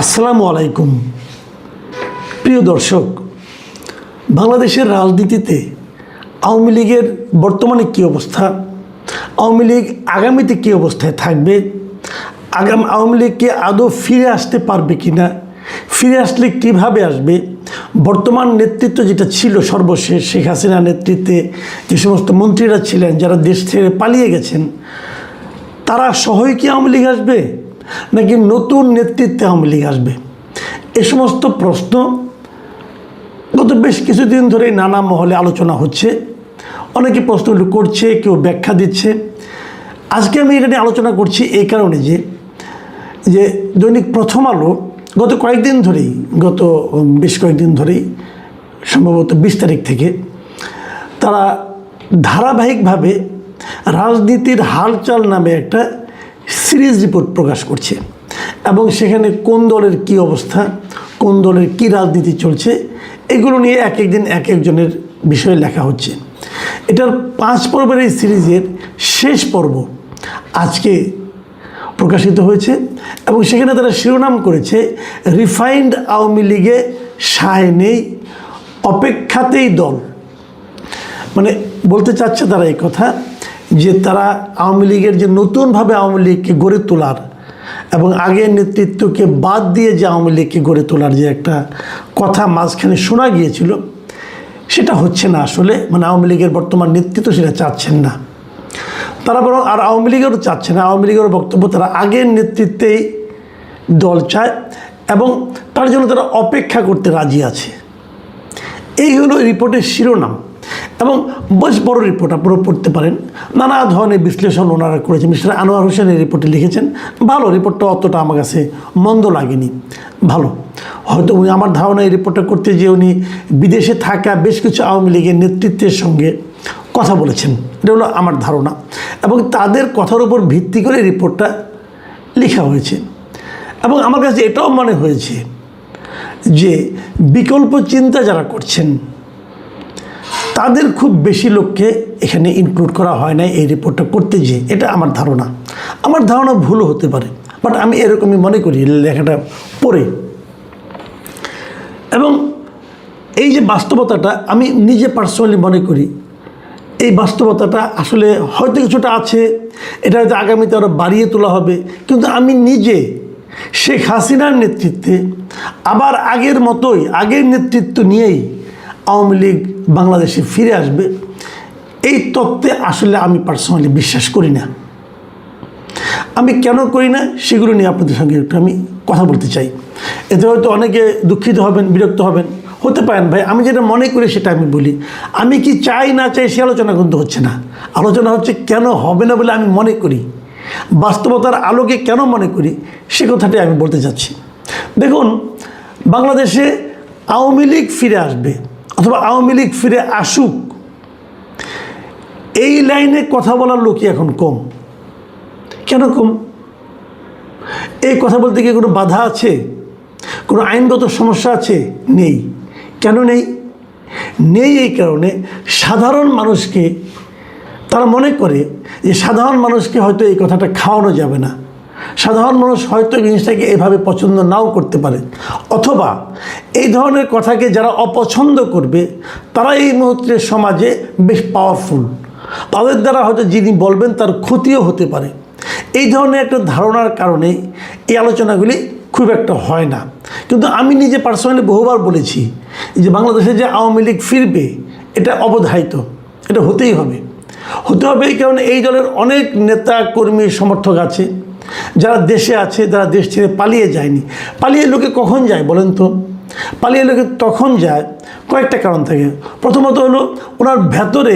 আসসালামু আলাইকুম। প্রিয় দর্শক, বাংলাদেশের রাজনীতিতে আওয়ামী লীগের বর্তমানে কী অবস্থা, আওয়ামী লীগ আগামীতে কী অবস্থায় থাকবে, আওয়ামী লীগকে আদৌ ফিরে আসতে পারবে কি না, ফিরে আসলে কীভাবে আসবে, বর্তমান নেতৃত্ব যেটা ছিল সর্বশেষ শেখ হাসিনার নেতৃত্বে যে সমস্ত মন্ত্রীরা ছিলেন যারা দেশ ছেড়ে পালিয়ে গেছেন, তারা সহই কি আওয়ামী লীগ আসবে নাকি নতুন নেতৃত্বে আওয়ামী লীগ আসবে, এ সমস্ত প্রশ্ন গত বেশ কিছুদিন ধরে নানা মহলে আলোচনা হচ্ছে। অনেকে প্রশ্নগুলো করছে, কেউ ব্যাখ্যা দিচ্ছে। আজকে আমি এটা নিয়ে আলোচনা করছি এই কারণে যে দৈনিক প্রথম আলো গত বেশ কয়েকদিন ধরেই সম্ভবত 20 তারিখ থেকে তারা ধারাবাহিকভাবে রাজনীতির হালচাল নামে একটা সিরিজ রিপোর্ট প্রকাশ করছে এবং সেখানে কোন দলের কি অবস্থা, কোন দলের কি রাজনীতি চলছে, এগুলো নিয়ে এক একদিন এক একজনের বিষয়ে লেখা হচ্ছে। এটার 5 পর্বের এই সিরিজের শেষ পর্ব আজকে প্রকাশিত হয়েছে এবং সেখানে তারা শিরোনাম করেছে রিফাইন্ড আওয়ামী লীগে সায় নেই, অপেক্ষাতেই দল। মানে বলতে চাচ্ছে তারা এই কথা যে তারা আওয়ামী লীগের যে নতুনভাবে আওয়ামী লীগকে গড়ে তোলার এবং আগের নেতৃত্বকে বাদ দিয়ে যে আওয়ামী লীগকে গড়ে তোলার যে একটা কথা মাঝখানে শোনা গিয়েছিল, সেটা হচ্ছে না আসলে। মানে আওয়ামী লীগের বর্তমান নেতৃত্ব সেটা চাচ্ছেন না, তারা বরং আর আওয়ামী লীগেরও চাচ্ছে না। আওয়ামী লীগের বক্তব্য তারা আগের নেতৃত্বেই দল চায় এবং তার জন্য তারা অপেক্ষা করতে রাজি আছে। এই হলো রিপোর্টের শিরোনাম এবং বেশ বড় রিপোর্ট, আপনারা পড়তে পারেন। নানা ধরনের বিশ্লেষণ ওনারা করেছেন। মিস্টার আনোয়ার হোসেন এই রিপোর্টে লিখেছেন। ভালো, রিপোর্টটা অতটা আমার কাছে মন্দ লাগেনি, ভালো। হয়তো উনি, আমার ধারণা, এই রিপোর্টটা করতে যে উনি বিদেশে থাকা বেশ কিছু আওয়ামী লীগের নেতৃত্বের সঙ্গে কথা বলেছেন, এটা হলো আমার ধারণা এবং তাদের কথার উপর ভিত্তি করে রিপোর্টটা লেখা হয়েছে। এবং আমার কাছে এটাও মনে হয়েছে যে বিকল্প চিন্তা যারা করছেন তাদের খুব বেশি লোককে এখানে ইনক্লুড করা হয় না এই রিপোর্টটা করতে যেয়ে। এটা আমার ধারণা, আমার ধারণা ভুলও হতে পারে, বাট আমি এরকমই মনে করি লেখাটা পড়ে। এবং এই যে বাস্তবতাটা, আমি নিজে পার্সোনালি মনে করি এই বাস্তবতাটা আসলে হয়তো কিছুটা আছে, এটা হয়তো আগামীতে আরও বাড়িয়ে তোলা হবে। কিন্তু আমি নিজে শেখ হাসিনার নেতৃত্বে আবার আগের মতোই, আগের নেতৃত্ব নিয়েই আওয়ামী লীগ বাংলাদেশে ফিরে আসবে, এই তত্ত্বে আসলে আমি পার্সোনালি বিশ্বাস করি না। আমি কেন করি না সেগুলো নিয়ে আপনাদের সঙ্গে একটু আমি কথা বলতে চাই। এতে হয়তো অনেকে দুঃখিত হবেন, বিরক্ত হবেন, হতে পারেন। ভাই, আমি যেটা মনে করি সেটা আমি বলি। আমি কি চাই না চাই সে আলোচনা কিন্তু হচ্ছে না। আলোচনা হচ্ছে কেন হবে না বলে আমি মনে করি, বাস্তবতার আলোকে কেন মনে করি সে কথাটাই আমি বলতে চাচ্ছি। দেখুন, বাংলাদেশে আওয়ামী লীগ ফিরে আসবে অথবা আওয়ামী লীগ ফিরে আসুক, এই লাইনে কথা বলার লোকই এখন কম। কেন কম? এই কথা বলতে গিয়ে কোনো বাধা আছে, কোনো আইনগত সমস্যা আছে? নেই। কেন নেই? এই কারণে সাধারণ মানুষকে, তারা মনে করে যে সাধারণ মানুষকে হয়তো এই কথাটা খাওয়ানো যাবে না, সাধারণ মানুষ হয়তো জিনিসটাকে এভাবে পছন্দ নাও করতে পারে, অথবা এই ধরনের কথাকে যারা অপছন্দ করবে তারা এই মুহূর্তে সমাজে বেশ পাওয়ারফুল, তাদের দ্বারা হয়তো যিনি বলবেন তার ক্ষতিও হতে পারে। এই ধরনের একটা ধারণার কারণে এই আলোচনাগুলি খুব একটা হয় না। কিন্তু আমি নিজে পার্সোনালি বহুবার বলেছি যে বাংলাদেশে যে আওয়ামী লীগ ফিরবে এটা অবধারিত, এটা হতেই হবে। এই কারণে এই দলের অনেক নেতা কর্মী সমর্থক আছে যারা দেশে আছে, যারা দেশ ছেড়ে পালিয়ে যায়নি। পালিয়ে লোকে কখন যায় বলেন তো? পালিয়ে লোকে তখন যায়, কয়েকটা কারণ থাকে। প্রথমত হলো ওনার ভেতরে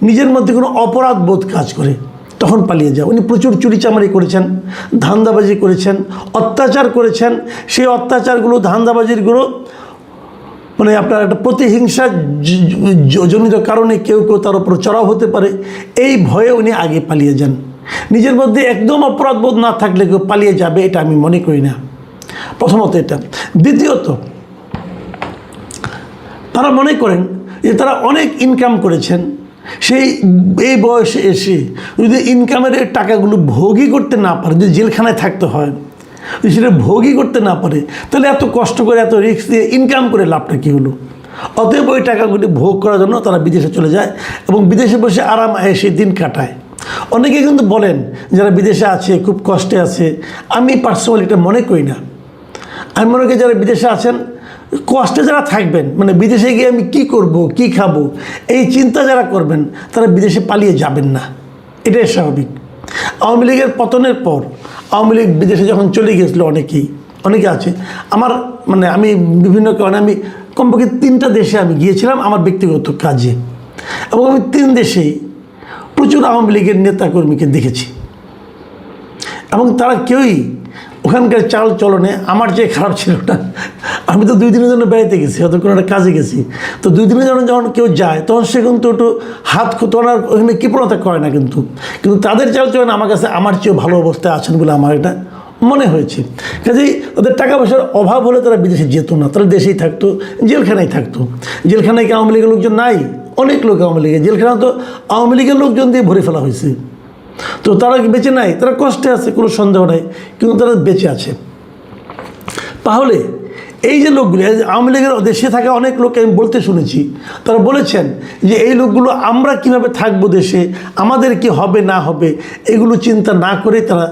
নিজের মধ্যে কোনো অপরাধ বোধ কাজ করে, তখন পালিয়ে যায়। উনি প্রচুর চুরিচামারি করেছেন, ধান্দাবাজি করেছেন, অত্যাচার করেছেন। সেই অত্যাচারগুলো, ধান্দাবাজিরগুলো মানে আপনার একটা প্রতিহিংসা জনিত কারণে কেউ তার উপর চড়াও হতে পারে, এই ভয়ে উনি আগে পালিয়ে যান। নিজের মধ্যে একদম অপরাধবোধ না থাকলে কেউ পালিয়ে যাবে এটা আমি মনে করি না, প্রথমত এটা। দ্বিতীয়ত, তারা মনে করেন যে তারা অনেক ইনকাম করেছেন, এই বয়সে এসে যদি ইনকামের টাকাগুলো ভোগই করতে না পারে, যদি জেলখানায় থাকতে হয়, যদি সেটা ভোগই করতে না পারে, তাহলে এত কষ্ট করে এত রিস্ক দিয়ে ইনকাম করে লাভটা কী হলো? অতএব ওই টাকাগুলি ভোগ করার জন্য তারা বিদেশে চলে যায় এবং বিদেশে বসে আরাম আয়েসে দিন কাটায়। অনেকে কিন্তু বলেন যারা বিদেশে আছে খুব কষ্টে আছে, আমি পার্সোনালি এটা মনে করি না। আমি মনে করি যারা বিদেশে আছেন কষ্টে যারা থাকবেন, মানে বিদেশে গিয়ে আমি কি করব, কি খাবো, এই চিন্তা যারা করবেন তারা বিদেশে পালিয়ে যাবেন না, এটাই স্বাভাবিক। আওয়ামী লীগের পতনের পর আওয়ামী লীগ বিদেশে যখন চলে গিয়েছিল অনেকে আছে আমার, মানে আমি বিভিন্ন কারণে আমি কমপক্ষে 3টা দেশে আমি গিয়েছিলাম আমার ব্যক্তিগত কাজে, এবং আমি 3 দেশেই প্রচুর আওয়ামী লীগের নেতাকর্মীকে দেখেছি এবং তারা কেউই ওখানকার চাল চলনে আমার যে খারাপ ছিল না। আমি তো 2 দিনের জন্য বেড়াইতে গেছি, হয়তো কোনো একটা কাজে গেছি, তো 2 দিনের জন্য যখন কেউ যায় তখন সে কিন্তু একটু হাত তোলার ওখানে কৃপণতা করে না, কিন্তু তাদের চাল চলনে আমার কাছে আমার চেয়েও ভালো অবস্থায় আছেন বলে আমার এটা মনে হয়েছে। কাজেই ওদের টাকা পয়সার অভাব হলে তারা বিদেশে যেত না, তারা দেশেই থাকতো, জেলখানায় থাকতো। জেলখানায় কি আওয়ামী লীগের লোকজন নাই? অনেক লোক আওয়ামী লীগের জেলখানা তো আওয়ামী লীগের লোকজন দিয়ে ভরে ফেলা হয়েছে। তো তারা কি বেঁচে নাই? তারা কষ্টে আছে, কোনো সন্দেহ নাই, কিন্তু তারা বেঁচে আছে। তাহলে এই যে লোকগুলি আওয়ামী লীগের দেশে থাকা অনেক লোককে আমি বলতে শুনেছি, তারা বলেছেন যে এই লোকগুলো আমরা কিভাবে থাকবো দেশে, আমাদের কি হবে না হবে এগুলো চিন্তা না করে তারা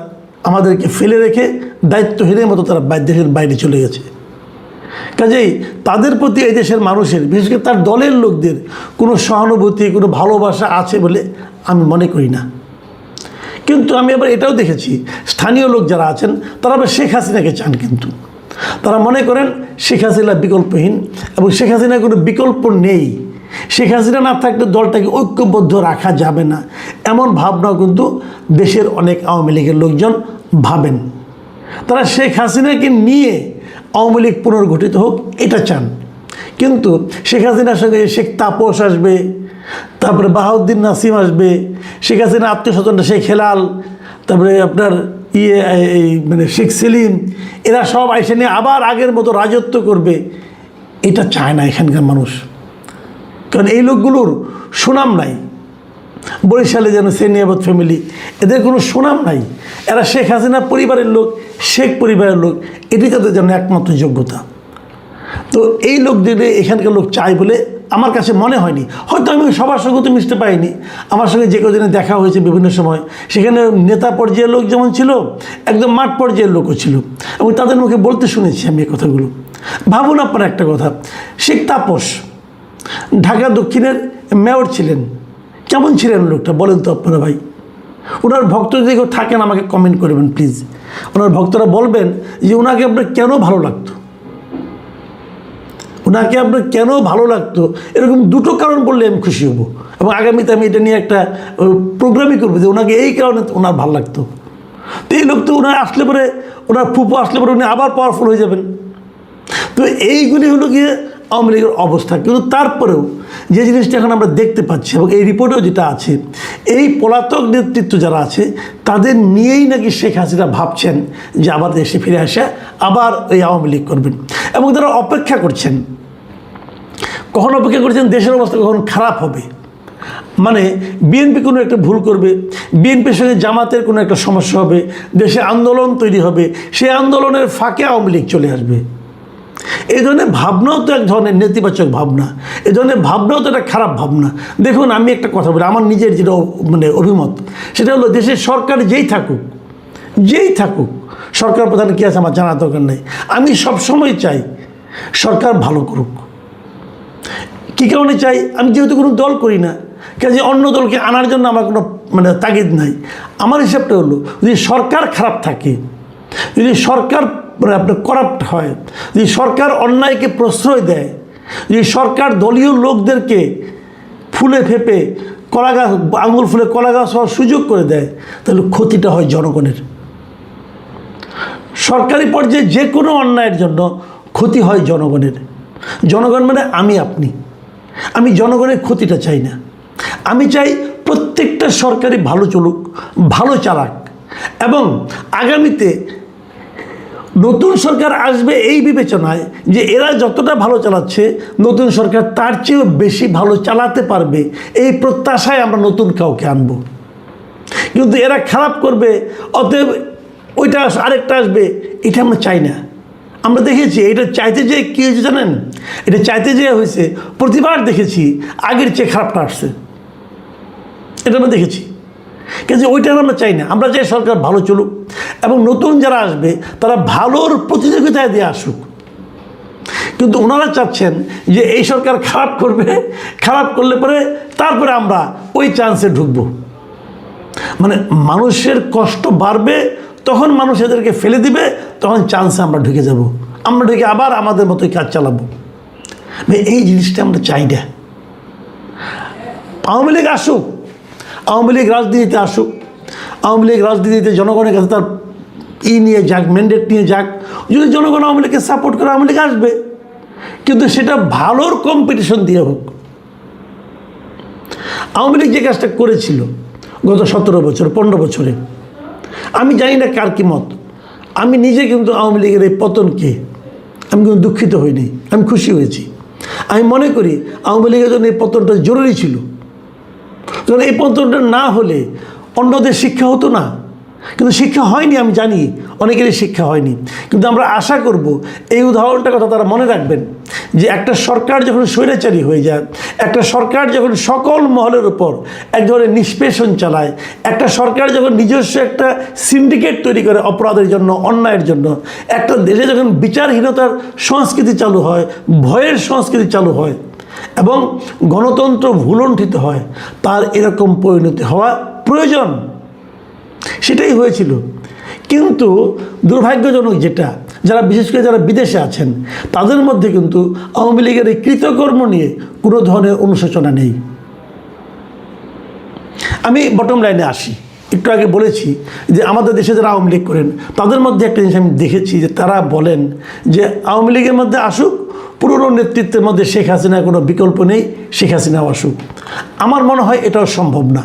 আমাদেরকে ফেলে রেখে দায়িত্বহীনের মতো তারা দেশের বাইরে চলে গেছে। কাজেই তাদের প্রতি এই দেশের মানুষের, বিশেষ করে তার দলের লোকদের কোনো সহানুভূতি, কোনো ভালোবাসা আছে বলে আমি মনে করি না। কিন্তু আমি আবার এটাও দেখেছি স্থানীয় লোক যারা আছেন তারা আবার শেখ হাসিনাকে চান, কিন্তু তারা মনে করেন শেখ হাসিনা বিকল্পহীন এবং শেখ হাসিনার কোনো বিকল্প নেই, শেখ হাসিনা না থাকলে দলটাকে ঐক্যবদ্ধ রাখা যাবে না, এমন ভাবনাও কিন্তু দেশের অনেক আওয়ামী লীগের লোকজন ভাবেন। তারা শেখ হাসিনাকে নিয়ে আওয়ামী লীগ পুনর্গঠিত হোক এটা চান, কিন্তু শেখ হাসিনার সঙ্গে শেখ তাপস আসবে, তারপরে বাহাউদ্দিন নাসিম আসবে, শেখ হাসিনা আত্মীয় স্বজনরা শেখ হেলাল, তারপরে আপনার মানে শেখ সেলিম, এরা সব আইসে নিয়ে আবার আগের মতো রাজত্ব করবে, এটা চায় না এখানকার মানুষ। কারণ এই লোকগুলোর সুনাম নাই। বরিশালে যেন সেনিয়াবত ফ্যামিলি, এদের কোনো সুনাম নাই, এরা শেখ হাসিনা পরিবারের লোক, শেখ পরিবারের লোক, এটি তাদের জন্য একমাত্র যোগ্যতা। তো এই লোকদের এখানকার লোক চাই বলে আমার কাছে মনে হয়নি। হয়তো আমি সবার সঙ্গে তো মিশতে পারিনি, আমার সঙ্গে যে কদিনে দেখা হয়েছে বিভিন্ন সময়, সেখানে নেতা পর্যায়ের লোক যেমন ছিল, একদম মাঠ পর্যায়ের লোকও ছিল, এবং তাদের মুখে বলতে শুনেছি আমি এই কথাগুলো। ভাবুন আপনার একটা কথা, শেখ তাপস ঢাকা দক্ষিণের মেয়র ছিলেন, কেমন ছিলেন লোকটা বলেন তো আপনারা ভাই? ওনার ভক্ত যদি কেউ থাকেন আমাকে কমেন্ট করবেন প্লিজ। ওনার ভক্তরা বলবেন যে ওনাকে আপনার কেন ভালো লাগতো, ওনাকে আপনার কেন ভালো লাগতো, এরকম 2টো কারণ বললে আমি খুশি হব, এবং আগামীতে আমি এটা নিয়ে একটা প্রোগ্রামই করবো যে ওনাকে এই কারণে ওনার ভালো লাগতো। তো এই লোক তো ওনার আসলে পরে, ওনার ফুপু আসলে পরে উনি আবার পাওয়ারফুল হয়ে যাবেন। তো এইগুলি হলো গিয়ে আওয়ামী লীগের অবস্থা। কিন্তু তারপরেও যে জিনিসটা এখন আমরা দেখতে পাচ্ছি এবং এই রিপোর্টেও যেটা আছে, এই পলাতক নেতৃত্ব যারা আছে তাদের নিয়েই নাকি শেখ হাসিনা ভাবছেন যে আবার দেশে ফিরে আসে আবার এই আওয়ামী লীগ করবেন, এবং তারা অপেক্ষা করছেন। কখন অপেক্ষা করছেন? দেশের অবস্থা কখন খারাপ হবে, মানে বিএনপি কোনো একটা ভুল করবে, বিএনপির সঙ্গে জামাতের কোনো একটা সমস্যা হবে, দেশে আন্দোলন তৈরি হবে, সেই আন্দোলনের ফাঁকে আওয়ামী লীগ চলে আসবে। এই ধরনের ভাবনাও তো এক ধরনের নেতিবাচক ভাবনা, এই ধরনের ভাবনাও তো একটা খারাপ ভাবনা। দেখুন আমি একটা কথা বলি, আমার নিজের যেটা মানে অভিমত, সেটা হলো দেশের সরকার যেই থাকুক, সরকার প্রধান কী আছে আমার জানার দরকার নেই, আমি সবসময় চাই সরকার ভালো করুক। কী কারণে চাই? আমি যেহেতু কোনো দল করি না, কাজে অন্য দলকে আনার জন্য আমার কোনো মানে তাগিদ নাই। আমার হিসাবটা হলো যদি সরকার খারাপ থাকে, যদি সরকার মানে আপনার করাপ্ট হয়, যদি সরকার অন্যায়কে প্রশ্রয় দেয়, যদি সরকার দলীয় লোকদেরকে ফুলে ফেপে কলা গাছ, আঙুল ফুলে কলা গাছ হওয়ার সুযোগ করে দেয়, তাহলে ক্ষতিটা হয় জনগণের। সরকারি পর্যায়ে যে কোনো অন্যায়ের জন্য ক্ষতি হয় জনগণের। জনগণ মানে আপনি। আমি জনগণের ক্ষতিটা চাই না। আমি চাই প্রত্যেকটা সরকারি ভালো চলুক, ভালো চালাক, এবং আগামীতে নতুন সরকার আসবে এই বিবেচনায় যে এরা যতটা ভালো চালাচ্ছে নতুন সরকার তার চেয়েও বেশি ভালো চালাতে পারবে, এই প্রত্যাশায় আমরা নতুন কাউকে আনব। কিন্তু এরা খারাপ করবে, অতএব ওইটা আরেকটা আসবে, এটা আমরা চাই না। আমরা দেখেছি এটা চাইতে যে কী হয়েছে জানেন, এটা চাইতে যে হয়েছে প্রতিবার দেখেছি আগের চেয়ে খারাপটা আসছে, এটা আমরা দেখেছি। কিন্তু ওইটা আমরা চাই না, আমরা চাই সরকার ভালো চলুক এবং নতুন যারা আসবে তারা ভালোর প্রতিযোগিতায় দিয়ে আসুক। কিন্তু ওনারা চাচ্ছেন যে এই সরকার খারাপ করবে, খারাপ করলে পরে তারপরে আমরা ওই চান্সে ঢুকবো। মানে মানুষের কষ্ট বাড়বে, তখন মানুষ এদেরকে ফেলে দিবে, তখন চান্সে আমরা ঢুকে যাব, আমরা ঢুকে আবার আমাদের মতোই কাজ চালাবো। এই জিনিসটা আমরা চাই না। আওয়ামী লীগ আসুক, আওয়ামী লীগ রাজনীতিতে আসুক, আওয়ামী লীগ রাজনীতিতে জনগণের কাছে তার নিয়ে যাক, ম্যান্ডেট নিয়ে যাক। যদি জনগণ আওয়ামী লীগকে সাপোর্ট করে আওয়ামী লীগ আসবে, কিন্তু সেটা ভালোর কম্পিটিশন দিয়ে হোক। আওয়ামী লীগ যে কাজটা করেছিল গত 17 বছর 15 বছরে, আমি জানি না কার কি মত, আমি নিজে কিন্তু আওয়ামী লীগের এই পতনকে আমি কিন্তু দুঃখিত হইনি, আমি খুশি হয়েছি। আমি মনে করি আওয়ামী লীগের জন্য এই পতনটা জরুরি ছিল, কারণ এই পতনটা না হলে অন্যদের শিক্ষা হতো না। কিন্তু শিক্ষা হয়নি, আমি জানি অনেকেরই শিক্ষা হয়নি। কিন্তু আমরা আশা করব এই উদাহরণটার কথা তারা মনে রাখবেন, যে একটা সরকার যখন স্বৈরাচারী হয়ে যায়, একটা সরকার যখন সকল মহলের উপর এক ধরনের নিষ্পেষণ চালায়, একটা সরকার যখন নিজস্ব একটা সিন্ডিকেট তৈরি করে অপরাধের জন্য, অন্যায়ের জন্য, একটা দেশে যখন বিচারহীনতার সংস্কৃতি চালু হয়, ভয়ের সংস্কৃতি চালু হয় এবং গণতন্ত্র ভুলণ্ঠিত হয়, তার এরকম পরিণতি হওয়া প্রয়োজন। সেটাই হয়েছিল। কিন্তু দুর্ভাগ্যজনক যেটা, যারা বিশেষ করে যারা বিদেশে আছেন তাদের মধ্যে কিন্তু আওয়ামী লীগের এই কৃতকর্ম নিয়ে কোনো ধরনের অনুশোচনা নেই। আমি বটম লাইনে আসি। একটু আগে বলেছি যে আমাদের দেশে যারা আওয়ামী লীগ করেন তাদের মধ্যে একটা জিনিস আমি দেখেছি, যে তারা বলেন যে আওয়ামী লীগের মধ্যে আসুক, পুরনো নেতৃত্বের মধ্যে শেখ হাসিনার কোনো বিকল্প নেই, শেখ হাসিনাও আসুক। আমার মনে হয় এটাও সম্ভব না।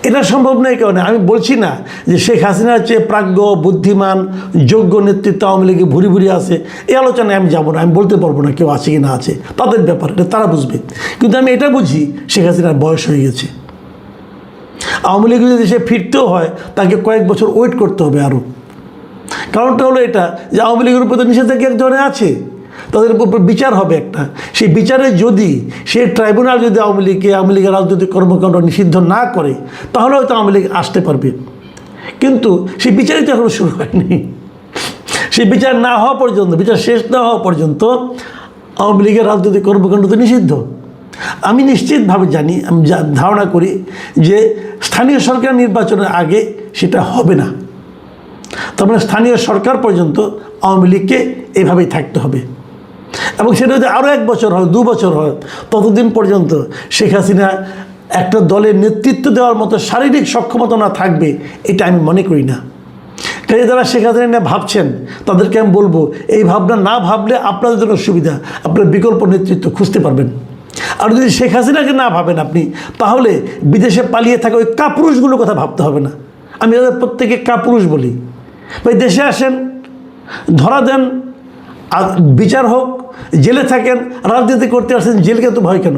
এটা সম্ভব নয় কারণে আমি বলছি না যে শেখ হাসিনার চেয়ে প্রাজ্ঞ, বুদ্ধিমান, যোগ্য নেতৃত্ব আওয়ামী লীগে ভুরি ভুরি আছে, এই আলোচনায় আমি যাবো না। আমি বলতে পারবো না কেউ আছে কি না আছে, তাদের ব্যাপার, এটা তারা বুঝবে। কিন্তু আমি এটা বুঝি শেখ হাসিনার বয়স হয়ে গেছে। আওয়ামী লীগ যদি দেশে ফিরতেও হয় তাকে কয়েক বছর ওয়েট করতে হবে আরও। কারণটা হলো এটা যে আওয়ামী লীগের উপর তো নিষেধাজ্ঞা এক ধরনের আছে, তাদের উপর বিচার হবে একটা। সেই বিচারে যদি সেই ট্রাইব্যুনাল যদি আওয়ামী লীগের রাজনৈতিক কর্মকাণ্ড নিষিদ্ধ না করে, তাহলে হয়তো আওয়ামী লীগ আসতে পারবে। কিন্তু সেই বিচারই তো এখনো শুরু হয়নি। সেই বিচার না হওয়া পর্যন্ত, বিচার শেষ না হওয়া পর্যন্ত আওয়ামী লীগের রাজনৈতিক কর্মকাণ্ড তো নিষিদ্ধ। আমি নিশ্চিতভাবে জানি, আমি ধারণা করি যে স্থানীয় সরকার নির্বাচনের আগে সেটা হবে না। তার মানে স্থানীয় সরকার পর্যন্ত আওয়ামী লীগকে এভাবেই থাকতে হবে। এবং সেটা যদি আরও 1 বছর হয়, 2 বছর হয়, ততদিন পর্যন্ত শেখ হাসিনা একটা দলের নেতৃত্ব দেওয়ার মতো শারীরিক সক্ষমতা না থাকবে, এটা আমি মনে করি না। কাজে যারা শেখ হাসিনা নিয়ে ভাবছেন তাদেরকে আমি বলবো, এই ভাবনা না ভাবলে আপনাদের জন্য সুবিধা, আপনার বিকল্প নেতৃত্ব খুঁজতে পারবেন। আর যদি শেখ হাসিনাকে না ভাবেন আপনি, তাহলে বিদেশে পালিয়ে থাকা ওই কাপুরুষগুলোর কথা ভাবতে হবে না। আমি তাদের প্রত্যেকে কাপুরুষ বলি। ভাই দেশে আসেন, ধরা দেন, বিচার হোক, জেলে থাকেন, রাজনীতি করতে আসেন, জেলকে তো ভয় কেন?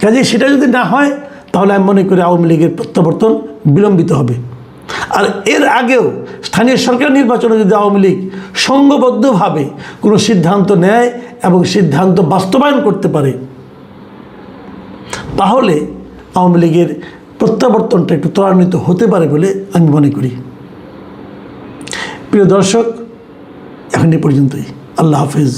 কাজে সেটা যদি না হয় তাহলে আমি মনে করি আওয়ামী লীগের প্রত্যাবর্তন বিলম্বিত হবে। আর এর আগেও স্থানীয় সরকার নির্বাচনে যদি আওয়ামী লীগ সংঘবদ্ধভাবে কোনো সিদ্ধান্ত নেয় এবং সিদ্ধান্ত বাস্তবায়ন করতে পারে, তাহলে আওয়ামী লীগের প্রত্যাবর্তনটা একটু ত্বরান্বিত হতে পারে বলে আমি মনে করি। প্রিয় দর্শক, এখন এ পর্যন্তই। আল্লাহ হাফেজ।